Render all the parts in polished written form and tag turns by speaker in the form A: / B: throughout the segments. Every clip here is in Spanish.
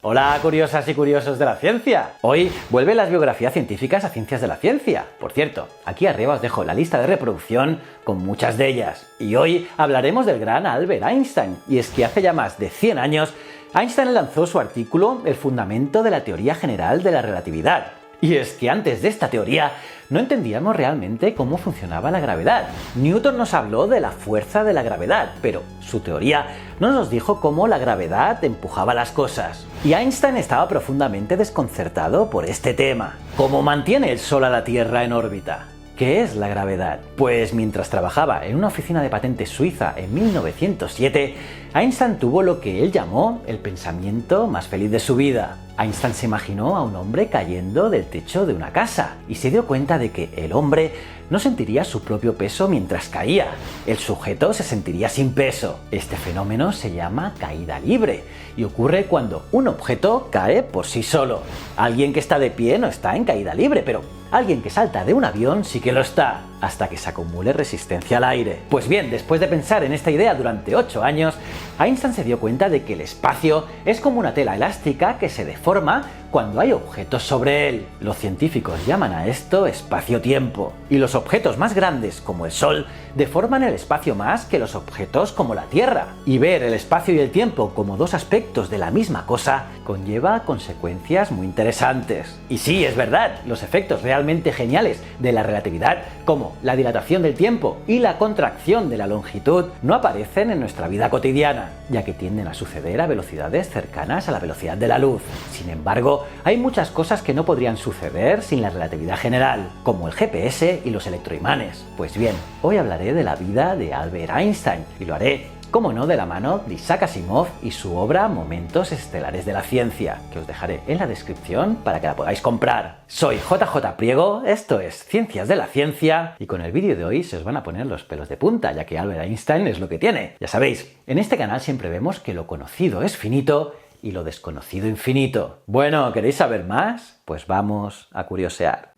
A: Hola curiosas y curiosos de la ciencia. Hoy vuelven las biografías científicas a Ciencias de la Ciencia. Por cierto, aquí arriba os dejo la lista de reproducción con muchas de ellas. Y hoy hablaremos del gran Albert Einstein. Y es que hace ya más de 100 años, Einstein lanzó su artículo El fundamento de la teoría general de la relatividad. Y es que antes de esta teoría no entendíamos realmente cómo funcionaba la gravedad. Newton nos habló de la fuerza de la gravedad, pero su teoría no nos dijo cómo la gravedad empujaba las cosas. Y Einstein estaba profundamente desconcertado por este tema. ¿Cómo mantiene el Sol a la Tierra en órbita? ¿Qué es la gravedad? Pues mientras trabajaba en una oficina de patentes suiza en 1907, Einstein tuvo lo que él llamó el pensamiento más feliz de su vida. Einstein se imaginó a un hombre cayendo del techo de una casa y se dio cuenta de que el hombre no sentiría su propio peso mientras caía. El sujeto se sentiría sin peso. Este fenómeno se llama caída libre y ocurre cuando un objeto cae por sí solo. Alguien que está de pie no está en caída libre, pero alguien que salta de un avión sí que lo está, hasta que se acumule resistencia al aire. Pues bien, después de pensar en esta idea durante 8 años, Einstein se dio cuenta de que el espacio es como una tela elástica que se deforma cuando hay objetos sobre él. Los científicos llaman a esto espacio-tiempo. Y los objetos más grandes, como el Sol, deforman el espacio más que los objetos como la Tierra. Y ver el espacio y el tiempo como dos aspectos de la misma cosa conlleva consecuencias muy interesantes. Y sí, es verdad, los efectos realmente geniales de la relatividad, como la dilatación del tiempo y la contracción de la longitud, no aparecen en nuestra vida cotidiana, ya que tienden a suceder a velocidades cercanas a la velocidad de la luz. Sin embargo, hay muchas cosas que no podrían suceder sin la relatividad general, como el GPS y los electroimanes. Pues bien, hoy hablaré de la vida de Albert Einstein, y lo haré, como no, de la mano de Isaac Asimov y su obra Momentos Estelares de la Ciencia, que os dejaré en la descripción para que la podáis comprar. Soy JJ Priego, esto es Ciencias de la Ciencia, y con el vídeo de hoy se os van a poner los pelos de punta, ya que Albert Einstein es lo que tiene. Ya sabéis, en este canal siempre vemos que lo conocido es finito y lo desconocido infinito. Bueno, ¿queréis saber más? Pues vamos a curiosear.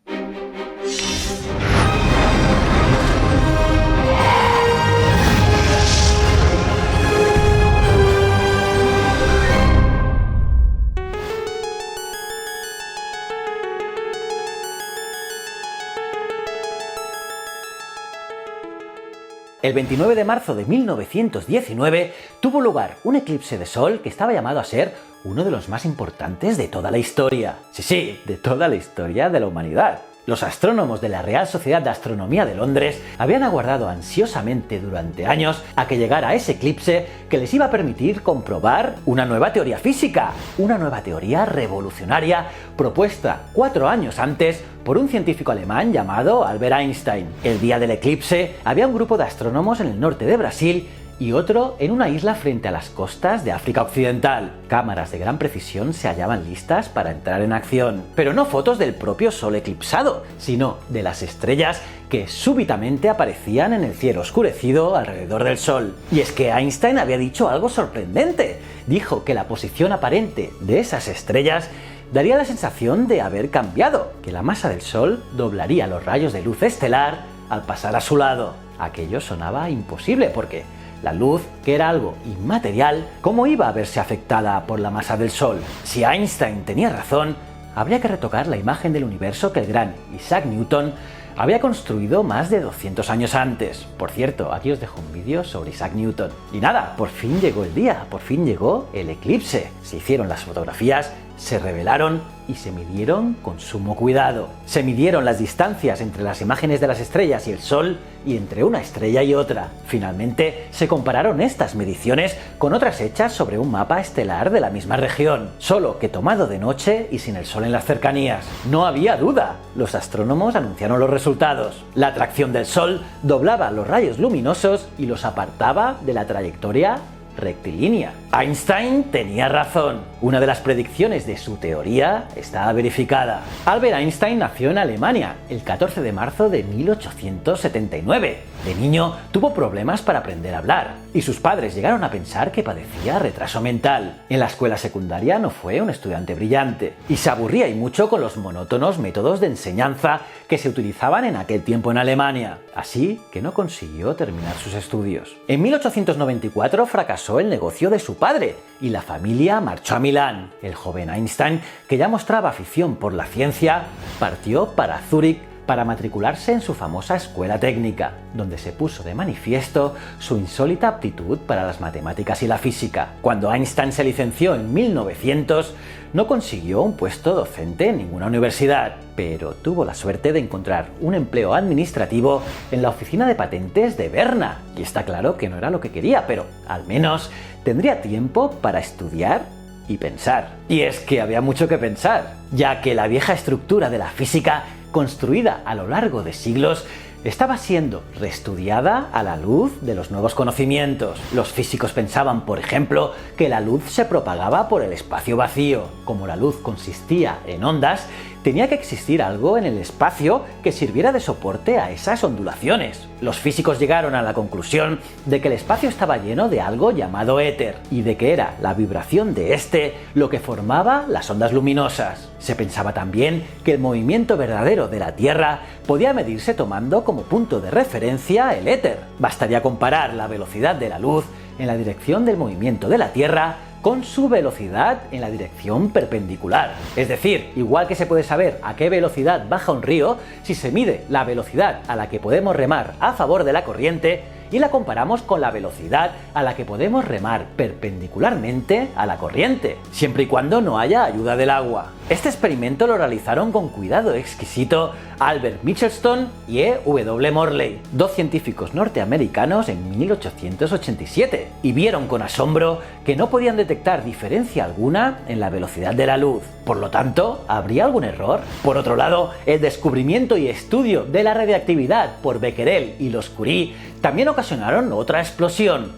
A: El 29 de marzo de 1919 tuvo lugar un eclipse de Sol que estaba llamado a ser uno de los más importantes de toda la historia. Sí, de toda la historia de la humanidad. Los astrónomos de la Real Sociedad de Astronomía de Londres habían aguardado ansiosamente durante años a que llegara ese eclipse que les iba a permitir comprobar una nueva teoría física, una nueva teoría revolucionaria propuesta 4 años antes por un científico alemán llamado Albert Einstein. El día del eclipse había un grupo de astrónomos en el norte de Brasil y otro en una isla frente a las costas de África Occidental. Cámaras de gran precisión se hallaban listas para entrar en acción. Pero no fotos del propio Sol eclipsado, sino de las estrellas que súbitamente aparecían en el cielo oscurecido alrededor del Sol. Y es que Einstein había dicho algo sorprendente. Dijo que la posición aparente de esas estrellas daría la sensación de haber cambiado, que la masa del Sol doblaría los rayos de luz estelar al pasar a su lado. Aquello sonaba imposible porque la luz, que era algo inmaterial, ¿cómo iba a verse afectada por la masa del Sol? Si Einstein tenía razón, habría que retocar la imagen del universo que el gran Isaac Newton había construido más de 200 años antes. Por cierto, aquí os dejo un vídeo sobre Isaac Newton. Y nada, por fin llegó el día, por fin llegó el eclipse. Se hicieron las fotografías, se revelaron y se midieron con sumo cuidado. Se midieron las distancias entre las imágenes de las estrellas y el Sol y entre una estrella y otra. Finalmente, se compararon estas mediciones con otras hechas sobre un mapa estelar de la misma región, solo que tomado de noche y sin el Sol en las cercanías. No había duda. Los astrónomos anunciaron los resultados. La atracción del Sol doblaba los rayos luminosos y los apartaba de la trayectoria rectilínea. Einstein tenía razón. Una de las predicciones de su teoría estaba verificada. Albert Einstein nació en Alemania el 14 de marzo de 1879. De niño tuvo problemas para aprender a hablar y sus padres llegaron a pensar que padecía retraso mental. En la escuela secundaria no fue un estudiante brillante y se aburría y mucho con los monótonos métodos de enseñanza que se utilizaban en aquel tiempo en Alemania, así que no consiguió terminar sus estudios. En 1894 fracasó el negocio de su padre y la familia marchó a Milán. El joven Einstein, que ya mostraba afición por la ciencia, partió para Zúrich para matricularse en su famosa escuela técnica, donde se puso de manifiesto su insólita aptitud para las matemáticas y la física. Cuando Einstein se licenció en 1900, no consiguió un puesto docente en ninguna universidad, pero tuvo la suerte de encontrar un empleo administrativo en la oficina de patentes de Berna. Y está claro que no era lo que quería, pero al menos tendría tiempo para estudiar y pensar. Y es que había mucho que pensar, ya que la vieja estructura de la física, construida a lo largo de siglos, estaba siendo reestudiada a la luz de los nuevos conocimientos. Los físicos pensaban, por ejemplo, que la luz se propagaba por el espacio vacío. Como la luz consistía en ondas, tenía que existir algo en el espacio que sirviera de soporte a esas ondulaciones. Los físicos llegaron a la conclusión de que el espacio estaba lleno de algo llamado éter y de que era la vibración de este lo que formaba las ondas luminosas. Se pensaba también que el movimiento verdadero de la Tierra podía medirse tomando como punto de referencia el éter. Bastaría comparar la velocidad de la luz en la dirección del movimiento de la Tierra con su velocidad en la dirección perpendicular. Es decir, igual que se puede saber a qué velocidad baja un río si se mide la velocidad a la que podemos remar a favor de la corriente y la comparamos con la velocidad a la que podemos remar perpendicularmente a la corriente, siempre y cuando no haya ayuda del agua. Este experimento lo realizaron con cuidado exquisito Albert Michelson y E. W. Morley, dos científicos norteamericanos en 1887, y vieron con asombro que no podían detectar diferencia alguna en la velocidad de la luz. Por lo tanto, ¿habría algún error? Por otro lado, el descubrimiento y estudio de la radiactividad por Becquerel y los Curie también ocasionaron otra explosión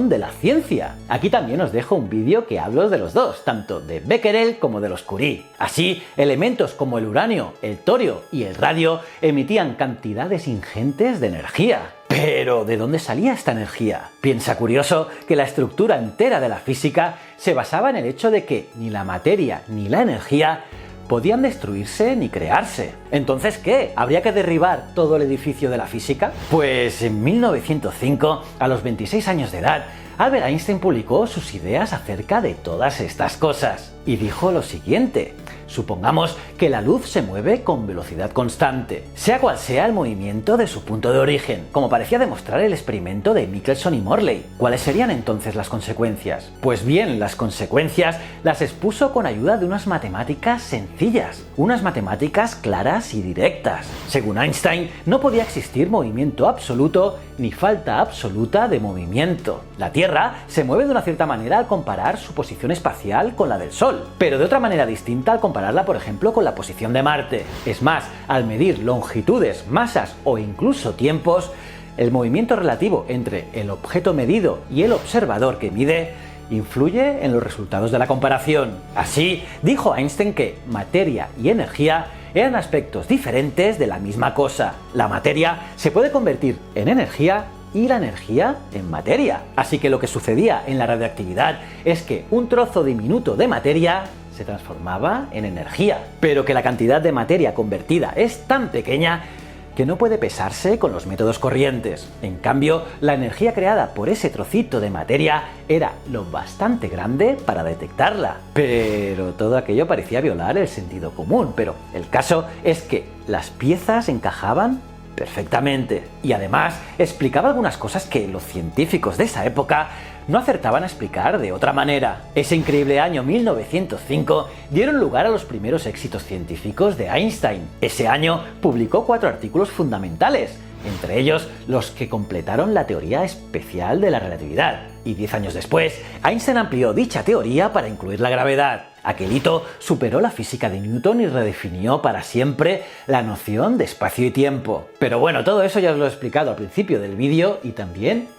A: de la ciencia. Aquí también os dejo un vídeo que hablo de los dos, tanto de Becquerel como de los Curie. Así, elementos como el uranio, el torio y el radio emitían cantidades ingentes de energía. Pero, ¿de dónde salía esta energía? Piensa curioso que la estructura entera de la física se basaba en el hecho de que ni la materia ni la energía podían destruirse ni crearse. Entonces, ¿qué? ¿Habría que derribar todo el edificio de la física? Pues en 1905, a los 26 años de edad, Albert Einstein publicó sus ideas acerca de todas estas cosas y dijo lo siguiente: supongamos que la luz se mueve con velocidad constante, sea cual sea el movimiento de su punto de origen, como parecía demostrar el experimento de Michelson y Morley. ¿Cuáles serían entonces las consecuencias? Pues bien, las consecuencias las expuso con ayuda de unas matemáticas sencillas, unas matemáticas claras y directas. Según Einstein, no podía existir movimiento absoluto ni falta absoluta de movimiento. La Tierra se mueve de una cierta manera al comparar su posición espacial con la del Sol, pero de otra manera distinta al compararla, por ejemplo, con la posición de Marte. Es más, al medir longitudes, masas o incluso tiempos, el movimiento relativo entre el objeto medido y el observador que mide influye en los resultados de la comparación. Así, dijo Einstein que materia y energía eran aspectos diferentes de la misma cosa. La materia se puede convertir en energía y la energía en materia. Así que lo que sucedía en la radioactividad es que un trozo diminuto de materia se transformaba en energía, pero que la cantidad de materia convertida es tan pequeña que no puede pesarse con los métodos corrientes. En cambio, la energía creada por ese trocito de materia era lo bastante grande para detectarla. Pero todo aquello parecía violar el sentido común, pero el caso es que las piezas encajaban perfectamente. Y además explicaba algunas cosas que los científicos de esa época no acertaban a explicar de otra manera. Ese increíble año 1905 dieron lugar a los primeros éxitos científicos de Einstein. Ese año publicó 4 artículos fundamentales, entre ellos los que completaron la teoría especial de la relatividad. Y 10 años después, Einstein amplió dicha teoría para incluir la gravedad. Aquel hito superó la física de Newton y redefinió para siempre la noción de espacio y tiempo. Pero bueno, todo eso ya os lo he explicado al principio del vídeo y también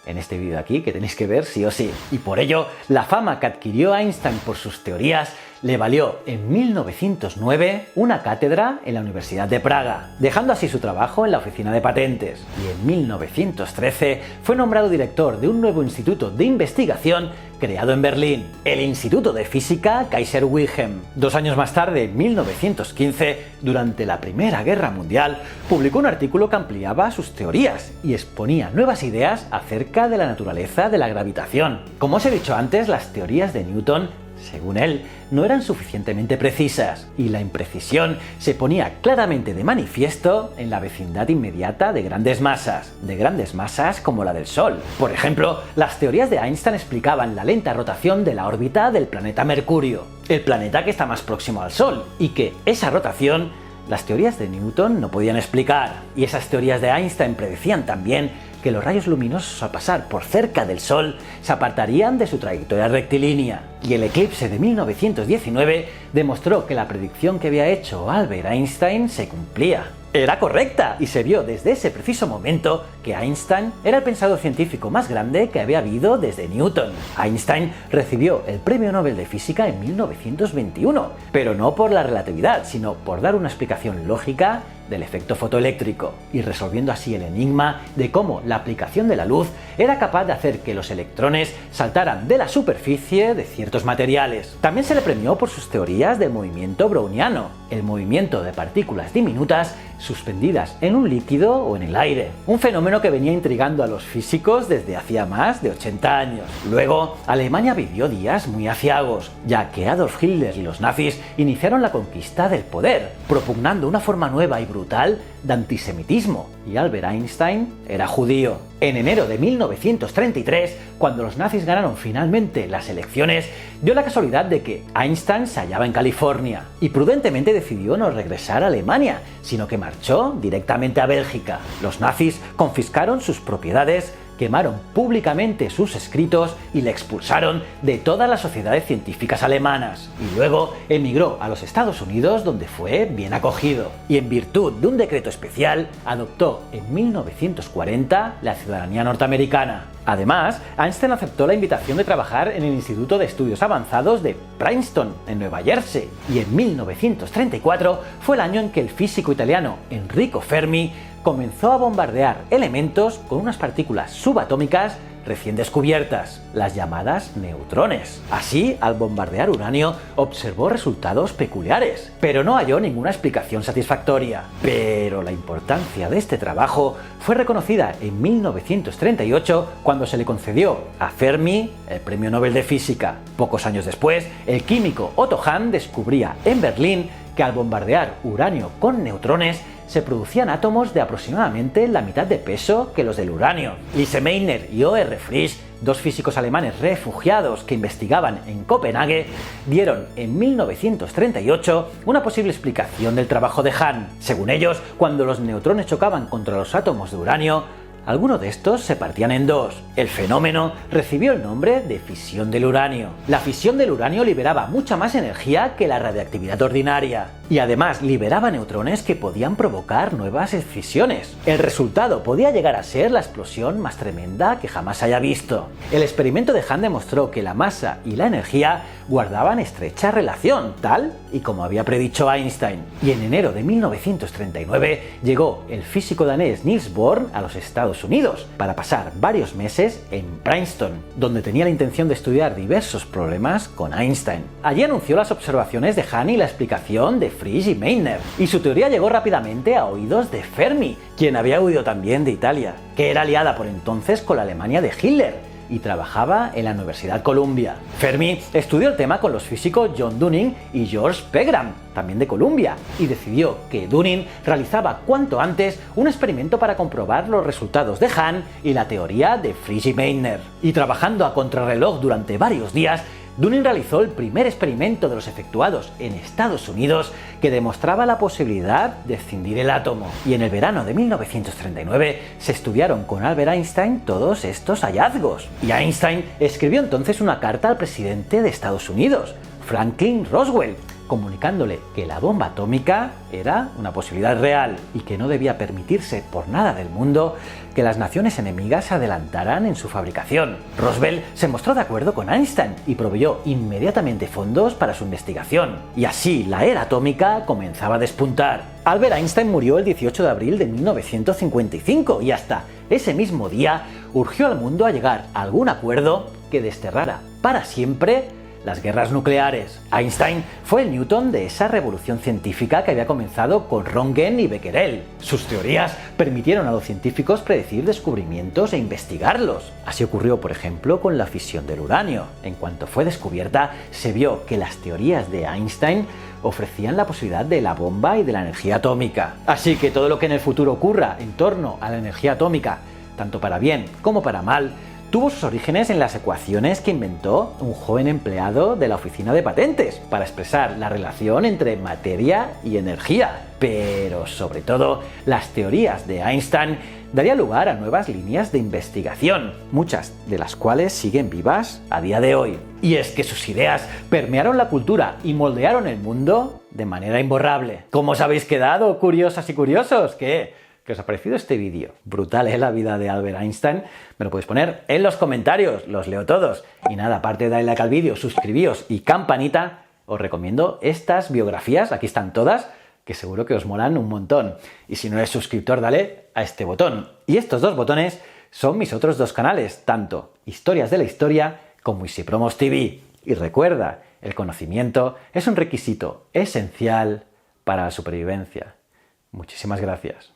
A: en este vídeo aquí, que tenéis que ver sí o sí. Y por ello, la fama que adquirió Einstein por sus teorías le valió en 1909 una cátedra en la Universidad de Praga, dejando así su trabajo en la oficina de patentes, y en 1913 fue nombrado director de un nuevo instituto de investigación creado en Berlín, el Instituto de Física Kaiser Wilhelm. 2 años más tarde, en 1915, durante la Primera Guerra Mundial, publicó un artículo que ampliaba sus teorías y exponía nuevas ideas acerca de la naturaleza de la gravitación. Como os he dicho antes, las teorías de Newton, según él, no eran suficientemente precisas, y la imprecisión se ponía claramente de manifiesto en la vecindad inmediata de grandes masas como la del Sol. Por ejemplo, las teorías de Einstein explicaban la lenta rotación de la órbita del planeta Mercurio, el planeta que está más próximo al Sol, y que esa rotación las teorías de Newton no podían explicar. Y esas teorías de Einstein predecían también que los rayos luminosos al pasar por cerca del Sol se apartarían de su trayectoria rectilínea. Y el eclipse de 1919 demostró que la predicción que había hecho Albert Einstein se cumplía. Era correcta, y se vio desde ese preciso momento que Einstein era el pensador científico más grande que había habido desde Newton. Einstein recibió el Premio Nobel de Física en 1921, pero no por la relatividad, sino por dar una explicación lógica del efecto fotoeléctrico, y resolviendo así el enigma de cómo la aplicación de la luz era capaz de hacer que los electrones saltaran de la superficie de ciertos materiales. También se le premió por sus teorías del movimiento browniano, el movimiento de partículas diminutas suspendidas en un líquido o en el aire, un fenómeno que venía intrigando a los físicos desde hacía más de 80 años. Luego, Alemania vivió días muy aciagos, ya que Adolf Hitler y los nazis iniciaron la conquista del poder, propugnando una forma nueva y brutal de antisemitismo, y Albert Einstein era judío. En enero de 1933, cuando los nazis ganaron finalmente las elecciones, dio la casualidad de que Einstein se hallaba en California, y prudentemente decidió no regresar a Alemania, sino que marchó directamente a Bélgica. Los nazis confiscaron sus propiedades, quemaron públicamente sus escritos y le expulsaron de todas las sociedades científicas alemanas, y luego emigró a los Estados Unidos, donde fue bien acogido, y en virtud de un decreto especial adoptó en 1940 la ciudadanía norteamericana. Además, Einstein aceptó la invitación de trabajar en el Instituto de Estudios Avanzados de Princeton, en Nueva Jersey, y en 1934 fue el año en que el físico italiano Enrico Fermi comenzó a bombardear elementos con unas partículas subatómicas recién descubiertas, las llamadas neutrones. Así, al bombardear uranio, observó resultados peculiares, pero no halló ninguna explicación satisfactoria. Pero la importancia de este trabajo fue reconocida en 1938, cuando se le concedió a Fermi el Premio Nobel de Física. Pocos años después, el químico Otto Hahn descubría en Berlín que al bombardear uranio con neutrones se producían átomos de aproximadamente la mitad de peso que los del uranio. Lise Meitner y O.R. Frisch, dos físicos alemanes refugiados que investigaban en Copenhague, dieron en 1938 una posible explicación del trabajo de Hahn. Según ellos, cuando los neutrones chocaban contra los átomos de uranio, algunos de estos se partían en dos. El fenómeno recibió el nombre de fisión del uranio. La fisión del uranio liberaba mucha más energía que la radiactividad ordinaria, y además liberaba neutrones que podían provocar nuevas fisiones. El resultado podía llegar a ser la explosión más tremenda que jamás haya visto. El experimento de Hahn demostró que la masa y la energía guardaban estrecha relación, tal y como había predicho Einstein. Y en enero de 1939 llegó el físico danés Niels Bohr a los Estados Unidos para pasar varios meses en Princeton, donde tenía la intención de estudiar diversos problemas con Einstein. Allí anunció las observaciones de Hahn y la explicación de Frisch y Meitner, y su teoría llegó rápidamente a oídos de Fermi, quien había huido también de Italia, que era aliada por entonces con la Alemania de Hitler, y trabajaba en la Universidad Columbia. Fermi estudió el tema con los físicos John Dunning y George Pegram, también de Columbia, y decidió que Dunning realizaba cuanto antes un experimento para comprobar los resultados de Hahn y la teoría de Frisch y Meitner. Y trabajando a contrarreloj durante varios días, Dunning realizó el primer experimento de los efectuados en Estados Unidos que demostraba la posibilidad de escindir el átomo. Y en el verano de 1939 se estudiaron con Albert Einstein todos estos hallazgos. Y Einstein escribió entonces una carta al presidente de Estados Unidos, Franklin Roswell, comunicándole que la bomba atómica era una posibilidad real y que no debía permitirse por nada del mundo que las naciones enemigas se adelantaran en su fabricación. Roosevelt se mostró de acuerdo con Einstein y proveyó inmediatamente fondos para su investigación. Y así la era atómica comenzaba a despuntar. Albert Einstein murió el 18 de abril de 1955 y hasta ese mismo día urgió al mundo a llegar a algún acuerdo que desterrara para siempre las guerras nucleares. Einstein fue el Newton de esa revolución científica que había comenzado con Röntgen y Becquerel. Sus teorías permitieron a los científicos predecir descubrimientos e investigarlos. Así ocurrió, por ejemplo, con la fisión del uranio. En cuanto fue descubierta, se vio que las teorías de Einstein ofrecían la posibilidad de la bomba y de la energía atómica. Así que todo lo que en el futuro ocurra en torno a la energía atómica, tanto para bien como para mal, tuvo sus orígenes en las ecuaciones que inventó un joven empleado de la oficina de patentes para expresar la relación entre materia y energía. Pero sobre todo, las teorías de Einstein darían lugar a nuevas líneas de investigación, muchas de las cuales siguen vivas a día de hoy. Y es que sus ideas permearon la cultura y moldearon el mundo de manera imborrable. ¿Cómo os habéis quedado, curiosas y curiosos? ¿Qué os ha parecido este vídeo? Brutal, ¿eh? La vida de Albert Einstein. Me lo podéis poner en los comentarios, los leo todos. Y nada, aparte de darle like al vídeo, suscribíos y campanita, os recomiendo estas biografías, aquí están todas, que seguro que os molan un montón. Y si no eres suscriptor, dale a este botón. Y estos dos botones son mis otros dos canales, tanto Historias de la Historia como Easy Promos TV. Y recuerda, el conocimiento es un requisito esencial para la supervivencia. Muchísimas gracias.